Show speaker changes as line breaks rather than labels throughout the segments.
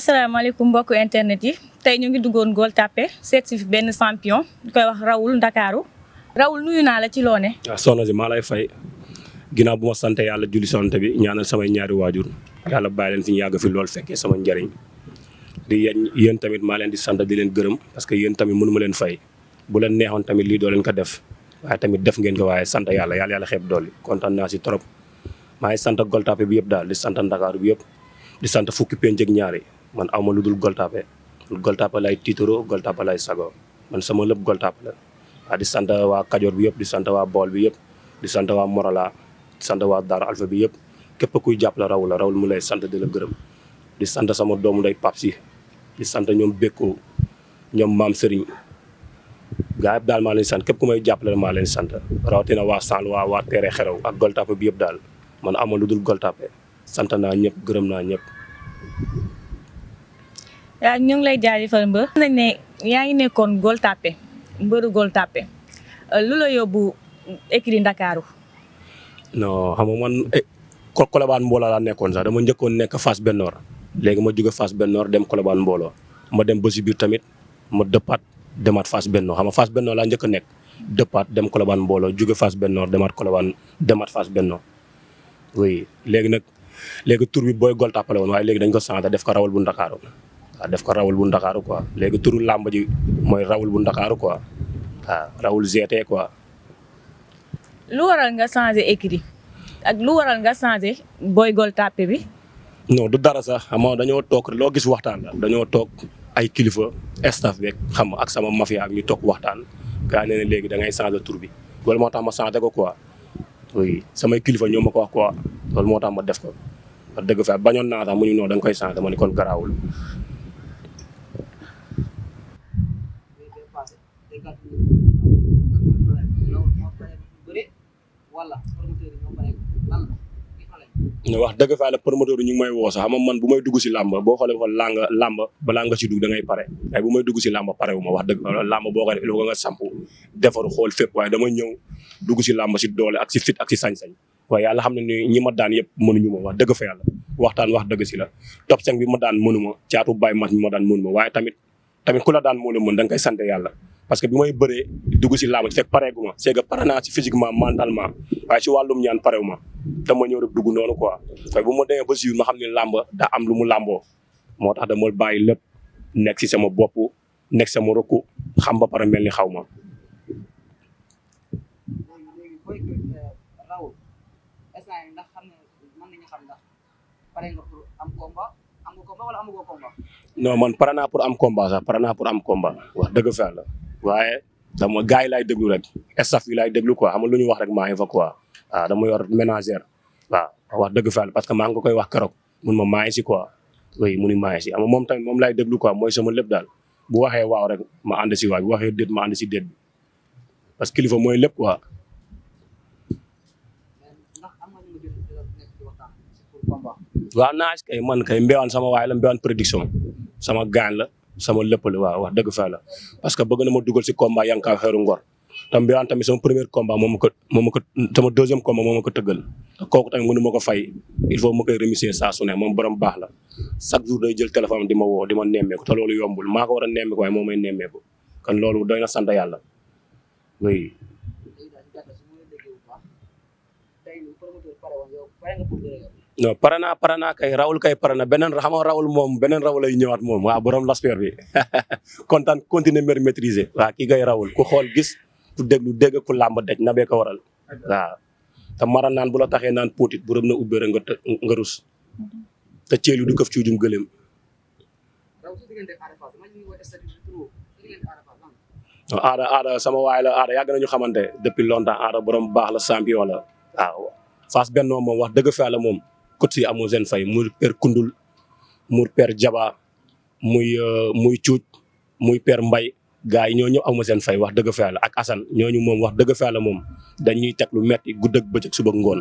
asalaamaaleykum mbokku internet yi tey ñu ngi duggoon Gueule Tapée seet si fi benn champion ñu koy wax Raoul Ndakaaru Raoul nuyu naa la ci loone
waaw soxna si maa lay fay ginnaaw bu ma sant yàlla julli sonte bi ñaanal samay ñaari waajur yàlla bàyyi leen fi ñu yàgg fi lool fekkee sama njëriñ di yéen tamit maa leen di sant di leen gërëm parce que yéen tamit mënu ma leen fay bu leen neexoon tamit lii doo leen ko def waaye tamit def ngeen ko waaye sant yàlla xeeb dool yi kontaan naa si trop maa ngi sant Gueule Tapée bi yëpp daal di sant Ndakaaru bi yëpp di sant fukki penc ak ñaari man awma lu dul Gueule Tapée lay tiitaroo Gueule Tapée lay sago man sama lépp Gueule Tapée la waaw di sant waa Kajoor bi yëpp di sant waa Bool bi yëpp di sant waa Morola di sant waa Daara Alpha bi yëpp képp kuy jàppale Raoul mu lay sant di la gërëm di sant sama doomu nday Pape Si di sant ñoom Bekko ñoom Maam Serigne gaa yëpp daal maa leen sant képp ku may jàppale maa leen sant rawatina waa Sall waa Teere Xerew ak Gueule Tapée bi yëpp daal man awma lu dul Gueule Tapée sant naa ñëpp gërëm naa ñëpp.
waaw ñu ngi lay jaajëfal mbër. nañ ne yaa ngi nekkoon Gueule Tapée mbëru Gueule Tapée lu la yóbbu écurie Ndakaaru.
non xam nga man Colobane Mbooloo laa nekkoon sax dama njëkkoon nekk Fass Bennoor léegi ma jóge Fass Bennoor dem Colobane Mbooloo ma dem ba si biir tamit ma dëppaat demaat Fass Bennoor xam nga Fass Bennoor laa njëkk a nekk dëppaat dem Colobane Mbooloo jóge Fass Bennoor demaat Colobane demaat Fass Bennoor oui léegi tur bi booy Gueule Tapée la woon waaye léegi dañ ko changé def ko Raoul bu Ndakaaru waaw def ko Raoul bu Ndakaaru quoi léegi turu làmb ji mooy Raoul bu Ndakaaru quoi waaw Raoul GT quoi.
lu waral nga changé écurie ak lu waral nga changé booy Gueule Tapée bi.
non du dara sax xam nga dañoo toog loo gis waxtaan la dañoo toog ay kilifa staff beeg xam nga ak sama mafia ak ñu toog waxtaan gaa nee na léegi da ngay changé tur bi loolu moo tax ma changé ko quoi oui samay kilifa ñoo ma ko wax quoi loolu moo tax ma def ko wax dëgg fa bañoon naa sax mu ñu noonu da nga koy changé ma ni kon garaawul. no wax dëgg fa la promoteur yi ñu ngi may woo sax xam nga man bu may dugg si làmb boo xoolee fa làmb balaa nga si dugg da ngay pare waaye bu may dugg si làmb pare wu ma wax dëgg fa làmb boo ko def il faut nga samp defaru xool fépp waaye dama ñëw dugg si làmb si doole ak si fit ak si sañ-sañ waaye yàlla xam ne ni ñi ma daan yëpp mënuñu ma wax dëgg fa yàlla waxtaan wax dëgg si la top 5 bi ma daan mënuma caatu baay mat bi ma daan mënuma waaye tamit ku la daan moo la mën da nga koy sant yàlla parce que bi may bëree dugg si làmb fekk pareegu ma c'est que pare naa si physiquement mentalement waaye si wàllum ñaan parewu ma dama ñëw rek dugg noonu quoi waaye bu ma demee ba si ma xam ne làmb daa am lu mu làmboo moo tax dama bàyyi lépp nekk si sama bopp nekk sama rokku xam ba pare mel ni xaw ma. non man pare naa pour am combat sax pare naa pour am combat wax dëgg fa la waaye dama gars yi laay déglu rek staff yi laay déglu quoi xam nga lu ñu wax rek maa ngi fa quoi waaw dama yor ménagère waaw wax dëgg fa la parce que maa ngi ko koy wax keroog mun ma maa ngi si quoi oui mu ni maa ngi si ama moom tamit moom laay déglu quoi mooy sama lépp daal bu waxee waaw rek ma ànd si waaw bu waxee déet ma ànd si déet bi parce que kilifa mooy lépp quoi. waaw naaj kay man kay mbéwaan sama waay la mbéwaan production sama gaan la sama lépp la waaw wax dëgg fa la parce que bëgg na ma dugal si combat Yankaw Xeeru Ngor te mbéwaan tamit sama premier combat moom ma ko sama deuxième combat moom ma ko tëggal kooku tamit mënu ma ko fay il faut ma koy remercier saa su ne moom borom baax la chaque jour day jël téléphone di ma woo di ma nemmeeku te loolu yombul maa ko war a nemmeeku waaye moo may nemmeeku kon loolu doy na sant yàlla oui. non pare naa kay Raoul kay pare na beneen xam nga Raoul moom beneen Raoul lay ñëwaat moom waaw borom lasper bi kontaan continuer mer maîtriser waaw kii kay Raoul ku xool gis ku déglu dégg ku làmb daj na bee ko waral waaw te mara naan bu la taxee naan póotit bu rëb na ubbee rek nga rus te ceelu du këf cuujum gëléem. non aada sama waay la aada yàgg nañu xamante depuis longtemps aada borom baax la champion la waaw Fass Bennoor moom wax dëgg fa la moom kot si amul seen fay muy père Kundul muy père Jaba muy Cuuj muy père Mbay gars yi ñoo ñëpp amul seen fay wax dëgg fa la ak Assane ñooñu moom wax dëgg fa la moom dañuy teg lu metti gudd ak bëccëg suba ngoon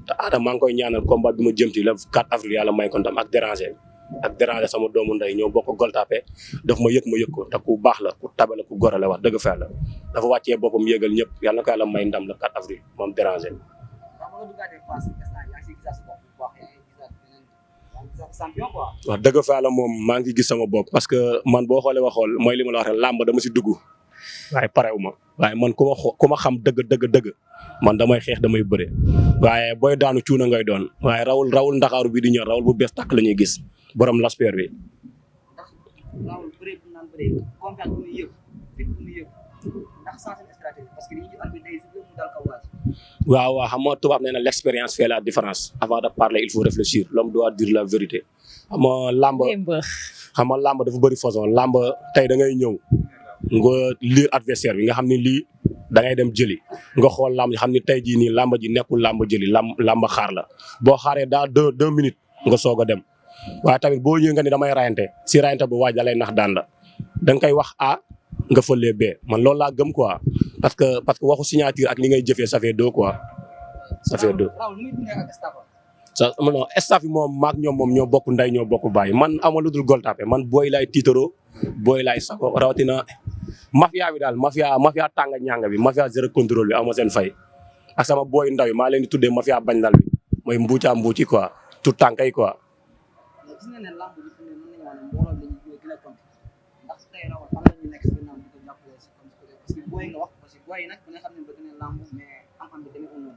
te aada maa ngi koy ñaanal combat bi ma jëm ci le 4 avril yàlla may ko ndam ak déranger sama doomu ndey ñoo bokk Gueule Tapée daf ma yëg ko te ku baax la ku tabe la ku gore la wax dëgg fa la dafa wàccee boppam yëgal ñëpp yàlla na ko yàlla may ndam le 4 avril moom déranger
champion quoi.
wax dëgg fa la moom maa ngi gis sama bopp parce que man boo xoolee wax xool mooy li ma la wax rek làmb dama si dugg waaye parewu ma waaye man ku ma xam dëgg man damay xeex damay bëre waaye booy daanu cuuna ngay doon waaye rawul ndakaaru bi di ñëw rawul bu bees tàkk la ñuy gis borom laspeer bi.
ndax rawul bëre bu naan bëre confiance bu muy yëg fit bu muy yëg ndax changé na stratégie parce que li ñu jël arbitre day joué mu dal kaw waaj.
waaw xam nga tubaab nee na l'expérience fait la différence avant de parler il faut réfléchir l'homme doit dire la vérité xam nga làmb dafa bëri façon làmb tey da ngay ñëw nga lire adversaire bi nga xam ne lii da ngay dem jëli nga xool làmb ji xam ne tey jii nii làmb ji nekkul làmb jëli làmb xaar la boo xaaree daa deux minutes nga soog a dem waaye tamit boo ñëwee nga ni damay rayante si rayante bu waaj da lay nax daan la da nga koy wax A nga fëlee B man loolu laa gëm quoi parce que waxu signature ak li ngay jëfee ça fait deux quoi ça fait deux. non staff yi moom maak ñoom moom ñoo bokk nday ñoo bokk bàyyi man ama lu dul Gueule Tapée man booy laay tiitaroo booy laay sago rawatina mafia bi daal mafia tàng ñàng bi mafia zéro contrôle bi ama seen fay ak sama booy ndaw yi maa leen di tuddee mafia bañ dal bi mooy mbuucaa mbuuci quoi tout tànk yi quoi.
gis nga ne lamb bi fi ne mën nañu wax ne mbooloo la ñuy gën a compte ndax tey rawal fan la ñu nekk si ginnaaw di ko jàppale si comme parce que booy nga wax parce que booy yi nag ku ne xam ne bëgg na lamb mais am-am bi demee noonu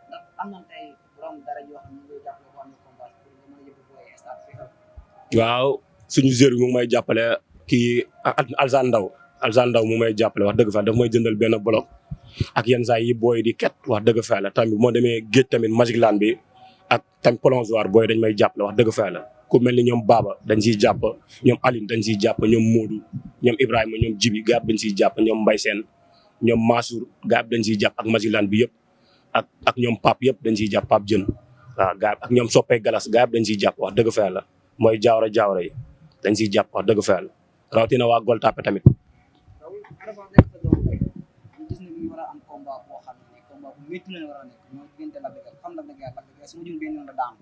ndax am na tey borom dara yoo xam ne ñu ngi jàppale ko am na combat pour nga mën a yóbbu booy stade fi
waaw suñu joueur bi mu ngi may jàppale kii Alzane Ndaw mu may jàppale wax dëgg fa daf may jëndal benn bloc ak yenn saa yi booy di ket wax dëgg fa la tamit moo demee géej tamit Magic Land bi ak tamit plongeoir booy dañ may jàppale wax dëgg fa la ku mel ni ñoom Baba dañ siy jàpp ñoom Aline dañ siy jàpp ñoom Modou ñoom Ibrahima ñoom Jibi gaab dañ siy jàpp ñoom Mbaye Sène ñoom Mansour gaab dañ siy jàpp ak Magic Land bi yëpp ak ñoom Pape yëpp dañ siy jàpp Pape Jën waaw gaab ak ñoom Soppey Galas gaab dañ siy jàpp wax dëgg fa la mooy jaawra yi dañ siy jàpp wax dëgg fa la rawatina waa Gueule Tapée tamit.
gis na ñu war a am combat boo xam ne combat bu métti la war a nekk mooy diggante Lac de Guiers xam Lac de Guiers su ma jël benn yoon la daan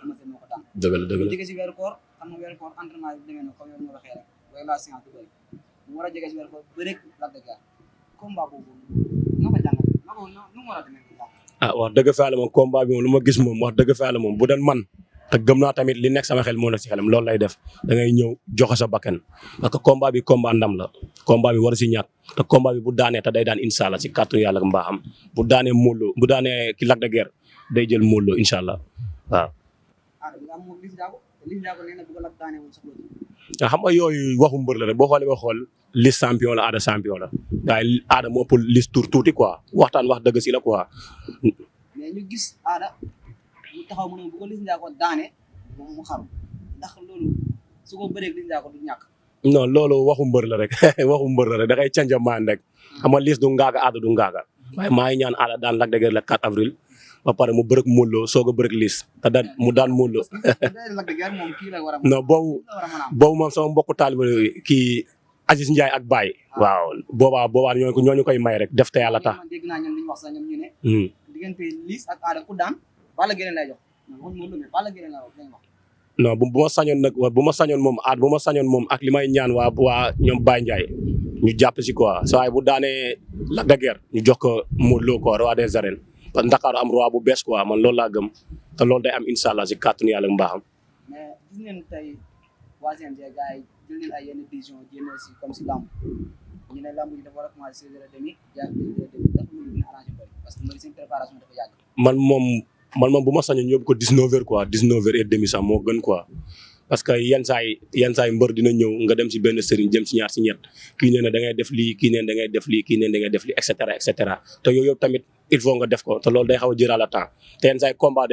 ama seen moo ko daan
dëgg la
jóge si weeru koor xam nga weeru koor entraînement bi demee na comme yow nga waxee rek way la séance du bëri mu war a jóge si weeru koor bëre Lac de Guiers combat boobu na ko jàngal nu mu war a demee
wax dëgg fa la moom combat bi moom lu ma gis moom wax dëgg fa la moom bu doon man te gëm naa tamit li nekk sama xel moo nekk si xelam loolu lay def da ngay ñëw joxe sa bakkan parce que combat bi combat ndam la combat bi war si ñàkk te combat bi bu daanee te day daan incha allah si kàttu yàlla ak mbaaxam bu daanee Modou Lo bu daanee ki Lac de Guiers day jël Modou Lo incha allah waaw. xam nga yooyu waxu mbër la rek boo xoolee ba xool liste champion la aada champion la waaye aada moo ëpp liste tour tuuti quoi waxtaan wax dëgg si la quoi.
mais ñu gis aada. bu taxaw mu ne bu ko Liss Ndiago daane moom mu xaru ndax loolu su ko bëree Liss Ndiago du ñàkk.
non loolu waxu mbër la rek waxu mbër la rek da ngay canja maan rek xam nga Liss du ngaaga aada du ngaaga waaye maa ngi ñaan aada daan Lac de Guiers le 4 avril ba pare mu bërëg Modou Lo soog a bërëg Liss te daan mu daan Modou Lo. non boobu moom sama mbokku taaliba kii Aziz Ndiaye ak Baye. waaw boobaa ñooñu koy may rek def te yàlla tax.
man dégg naa ñoom li ñu wax sax ñoom ñu ne. diggante Liss ak aada ku daan. Balla Gaye lay jox non
bu ma sañoon nag bu ma sañoon moom ak li may ñaan waa ñoom Baye Ndiaye ñu jàpp si quoi saa waay bu daanee Lac de Guiers ñu jox ko Modou Lo quoi roi des arènes parce que Ndakaaru am roi bu bees quoi man loolu laa gëm te loolu day am incha allah si kàttanu yàlla mbaaxam.
mais gis ngeen tey waa CNG gars yi jël nañ ay yenn décision jéem si comme si lamb ñu ne lamb yi dafa war a commencé 6h30 jaar 2h30 ndax loolu dina arrangé parce que mbir seen préparation dafa yàgg.
man moom bu ma sañoon yóbbu ko 19h quoi 19h30 sax moo gën quoi parce que yenn saa yi mbër dina ñëw nga dem si benn sëriñ jëm si ñaar si ñett kii nee na da ngay def lii kii nee na da ngay def lii kii nee na da ngay def lii et cetera te yooyu yëpp tamit il faut nga def ko te loolu day xaw a jëral la temps te yenn saa yi combat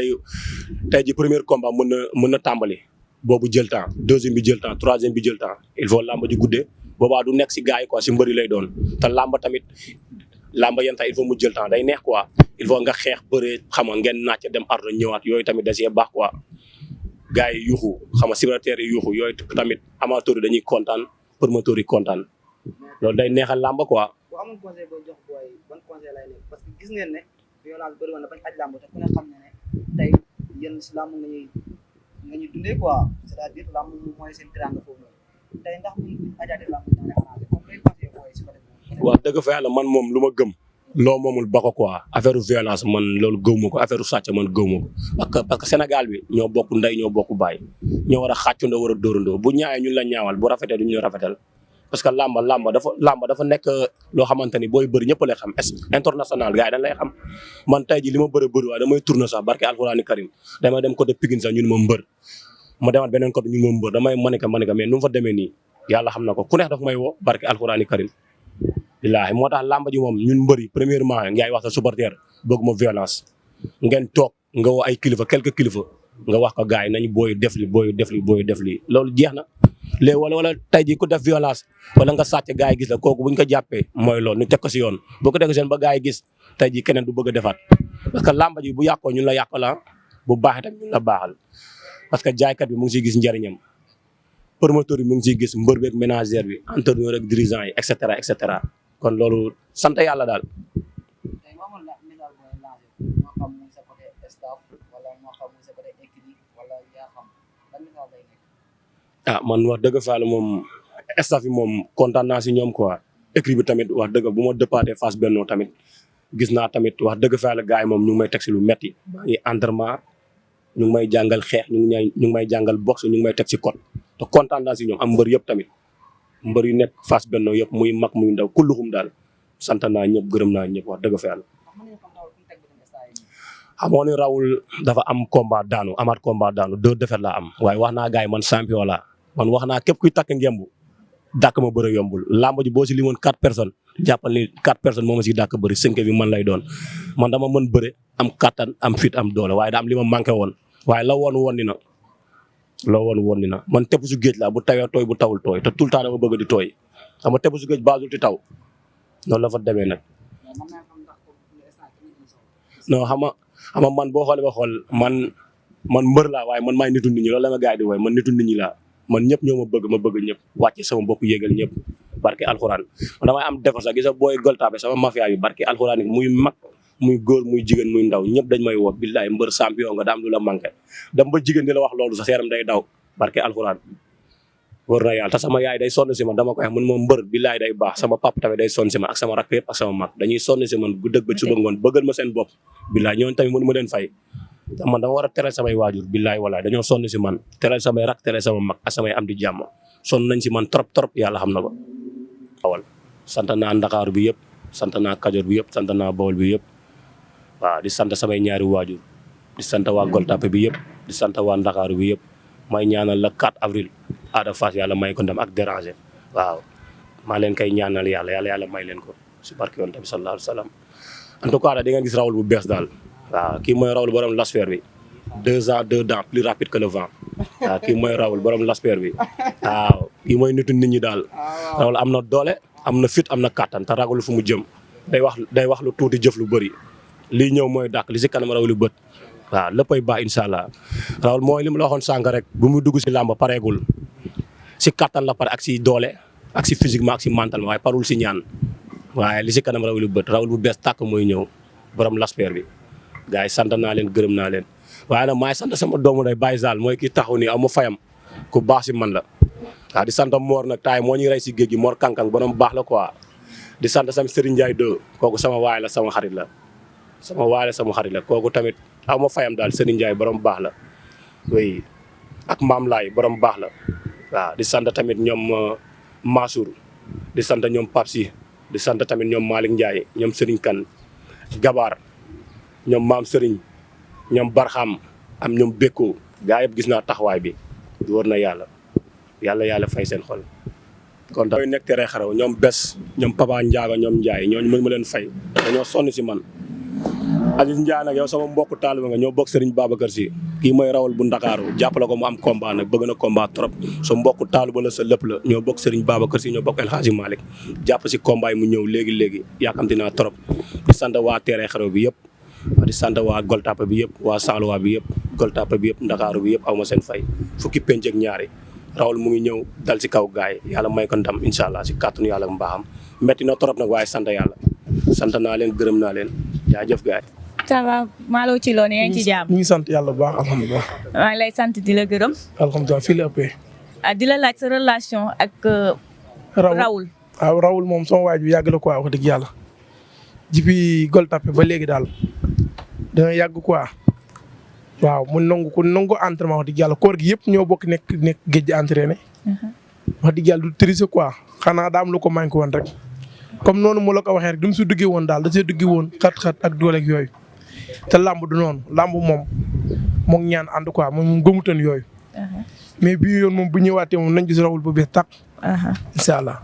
tey ji premier combat mën na tàmbali boobu jël temps deuxième bi jël temps troisième bi jël temps il faut làmb ji guddee boobaa du nekk si gars yi quoi si mbëri lay doon te làmb tamit làmba yenn temps il faut mu jël temps day neex quoi il faut nga xeex bëree xam nga ngeen naaj dem ardo ñëwaat yooyu tamit da see baax quoi gars yi yuuxu xam nga supporters yi yuuxu yooyu tamit amateurs yi dañuy kontaan promoteurs yi kontaan loolu day neexal làmba quoi.
bu amul conseil booy jox booy ban conseil lay nekk parce que gis ngeen ne violence bëri woon na bañ aj làmb te ku ne xam ne ne tey yéen si làmb nga ñuy dundee quoi c'est-à-dire làmb mooy seen teranga foofu noonu tey ndax buñ ajaatee làmb dina arrangé comme lay conseil booy si côté boobu.
waaw dëgg fa yàlla man moom lu ma gëm loo moomul ba ko quoi affaire violence man loolu gëw ma ko affaire sàcc man gëw ma ko parce que Sénégal bi ñoo bokk ndey ñoo bokk baay ñoo war a xàccandoo war a dóorandoo bu ñaawee ñun la ñaawal bu rafetee du ñu rafetal parce que lamba dafa nekk loo xamante ni booy bëri ñëpp lay xam international gars yi dañ lay xam man tey ji li ma bëri waaye damay tourner sax barke alxuraani karim damay dem côté Pikine sax ñun ma mbër ma demaat beneen côté ñun ma mbër damay manika mais nu mu fa demee nii yàlla xam na ko ku neex daf may woo barke alxuraani karim billaahi moo tax làmb ji moom ñun mbëri premièrement ngay wax sa supporter bëgguma violence ngeen toog nga woo ay kilifa quelques kilifa nga wax ko gars yi nañu booy def li loolu jeex na léegi wala tey jii ku def violence wala nga sàcc gars yi gis la kooku buñ ko jàppee mooy loolu ñu teg ko si yoon boo ko teg seen ba gars yi gis tey jii keneen du bëgg a defaat parce que làmb ji bu yàqoo ñun la yàqala bu baaxee tamit ñun la baaxal parce que jaaykat bi mu ngi siy gis njëriñam promoteur bi mu ngi siy gis mbër beeg ménagère bi entraîneur ak dirigeant yi et cetera kon loolu sant yàlla daal.
tey moo amoon message booy lancé moo xam muy sa côté staff wala moo xam muy sa côté équipe wala yaa xam ban message lay nekk.
Man wax dëgg fa la moom staff yi moom kontaan naa si ñoom quoi équipe bi tamit wax dëgg bu ma dëppaatee Fass Benno tamit gis naa tamit wax dëgg fa la gars yi moom ñu ngi may teg si lu metti maa ngi entraînement ñu ngi may jàngal xeex ñu ngi may jàngal boxe ñu ngi may teg si code te kontaan naa si ñoom am mbër yëpp tamit. mbër yu nekk Fass Benno yëpp muy mag muy ndaw kulluxum daal sant naa ñëpp gërëm naa ñëpp wax dëgg fa yàlla. xamoo ni Rawul dafa am combat daanu amaat combat daanu 2 défaites laa am waaye wax naa gars yi man champion laa man wax naa képp kuy takk ngembu dàkk ma bëre yombul làmb ji boo si limoon 4 personnes jàppal ni 4 personnes moo ma si dàkk bëri 5 bi man lay doon man dama mën bëre am kattan am fit am doole waaye daa am li ma manqué woon waaye la woon ni na loo woon ni na man tepp su géej laa bu tawee tooy bu tawul tooy te tout le temps dama bëgg di tooy xam nga tepp su géej baasul ti taw noonu la fa demee nag. non xam nga man boo xoolee ba xool man mbër laa waaye man maay nitu nit ñi loolu la ma gars yi di woy man nitu nit ñi laa man ñëpp ñoo ma bëgg ñëpp wàcce sama bopp yéegal ñëpp barke alxuraan man damay am defar sax gis nga booy goltaabe sama mafia bi barke alxuraan yi muy mag muy góor muy jigéen muy ndaw ñëpp dañ may woo billaay mbër champion nga daa am lu la manqué dem ba jigéen di la wax loolu sax yaram day daw barke alxuraan wër na yàlla te sama yaay day sonn si man dama koy wax mun moom mbër billaay day baax sama papa tamit day sonn si man ak sama rakk yëpp ak sama mag dañuy sonn si man guddeeg ba suba ngoon bëggal ma seen bopp billaay ñooñu tamit mënu ma leen fay te man dama war a teral samay waajur billaay walaay dañoo sonn si man teral samay rak teral sama mag ak samay am di jàmm sonn nañ si man trop yàlla xam na ko awal sant naa Ndakaaru bi yëpp sant naa Kajoor bi yëpp sant naa Bawol bi yëpp waaw di sant samay ñaari waajur di sant waa Gueule Tapée bi yëpp di sant waa Ndakaaru bi yëpp may ñaanal la 4 avril Ada Fass yàlla may ko ndam ak déranger waaw maa leen koy ñaanal yàlla may leen ko si barke yoon tamit sallallahu alayhi wa sallam en tout cas daal di nga gis Rawul bu bees daal waaw kii mooy Rawul borom lasper bi 2 ans 2 dents plus rapide que le vent waaw kii mooy Rawul borom lasper bi waaw kii mooy nitu nit ñi daal Rawul am na doole am na fit am na kàttan te ragul fu mu jëm day wax lu tuuti jëf lu bëri lii ñëw mooy dàq li si kanam Rawul bët waaw léppay baax incha allah Rawul mooy li ma la waxoon sànq rek bu muy dugg si làmb pareegul si kàttan la pare ak si doole ak si physiquement ak si mentalement waaye parul si ñaan waaye li si kanam Rawul bët Rawul bu bees tàkk mooy ñëw borom lasper bi gars yi sant naa leen gërëm naa leen waaye nag maay sant sama doomu day Baye Zal mooy kii taxaw nii amu fayam ku baax si man la waaw di sant Mor nag taay moo ñuy rey si géej gi Mor Kankang borom baax la quoi di sant sama Serigne Ndiaye 2 kooku sama waay la sama xarit la kooku tamit aw ma fayam daal Serigne Ndiaye borom baax la oui ak Maam Laay borom baax la waaw di sant tamit ñoom Mansour di sant ñoom Papsi di sant tamit ñoom Malick Ndiaye ñoom Serigne Kane Gabar ñoom Maam Serigne ñoom Barxam am ñoom Bekko gaa yëpp gis naa taxawaay bi wóor na yàlla fay seen xol kon da nekk tere xaraw ñoom bés ñoom Papa Ndiaga ñoom Ndiaye ñooñu mën ma leen fay dañoo sonn si man Aziz Ndiaye nag yow sama mbokk taaliba nga ñoo bokk Serigne Babacar Sy kii mooy Rawul bu Ndakaaru jàppale ko mu am combat nag bëgg na combat trop sa mbokk taaliba la sa lépp la ñoo bokk Serigne Babacar Sy ñoo bokk El Hadji Malick jàpp si combat yi mu ñëw léegi yaakamti naa trop di sant waa tere xaraw bi yëpp di sant waa Gueule Tapée bi yëpp waa Saloua bi yëpp Gueule Tapée bi yëpp Ndakaaru bi yëpp aw ma seen fay fukki penc ak ñaari Rawul mu ngi ñëw dal si kaw gaay yàlla may ko ndam incha allah si kàttanu yàlla ak mbaaxam metti na trop nag waaye sant yàlla sant naa leen gërëm naa leen jaajëf gaay
ça va Malo ci loolu yaa ngi ci jàmm.
ñu ngi sant yàlla bu baax alhamdulilah.
maa ngi lay sant di la gërëm.
alhamdulilah fii la ëppee.
di la laaj sa relation ak. Rawul
waaw Rawul moom sama waay bi yàgg la quoi wax dëgg yàlla. jibi Gueule Tapée ba léegi daal dana yàgg quoi waaw mu nangu entraînement wax dëgg yàlla koor gi yëpp ñoo bokk nekk géej di entraîné. wax dëgg yàlla du tricher quoi xanaa daa am lu ko manqué woon rek comme noonu mu la ko waxee rek du mu si duggee woon daal da see duggee woon xat-xat ak dooleeg yooyu te làmb du noonu làmb moom ñaan ànd quoi moom gëmutoon yooyu. mais bii yoon moom bu ñëwaatee moom nañ gis rawul bu bees tàq. incha allah.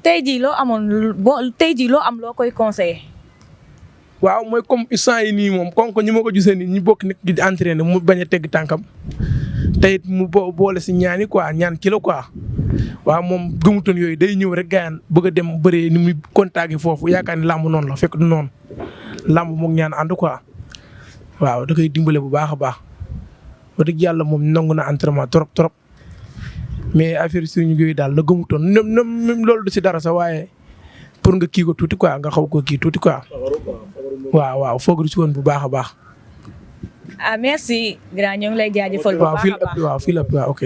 tey jii loo am loo koy conseillé.
waaw mooy comme instant yi nii moom comme que ñi ma ko gisee nii ñu bokk nekk di entraîné mu bañ a tegg tànkam te it mu boole si ñaani quoi ñaan kilo quoi waaw moom gëmutoon yooyu day ñëw rek gaayan bëgg a dem bëree ni muy contacté foofu yaakaar ni làmb noonu la fekk du noonu làmb moog ñaan ànd quoi waaw da koy dimbale bu baax a baax wax dëgg yàlla moom nangu na entraînement trop mais affaire suñu yooyu daal la gëmutoon même loolu du si dara sax waaye pour nga kii ko tuuti quoi nga xaw ko kii tuuti quoi. waaw foog si woon bu baax a baax.
merci grand ñoo ngi lay jaajëfal bu baax a baax
waaw fii la ok.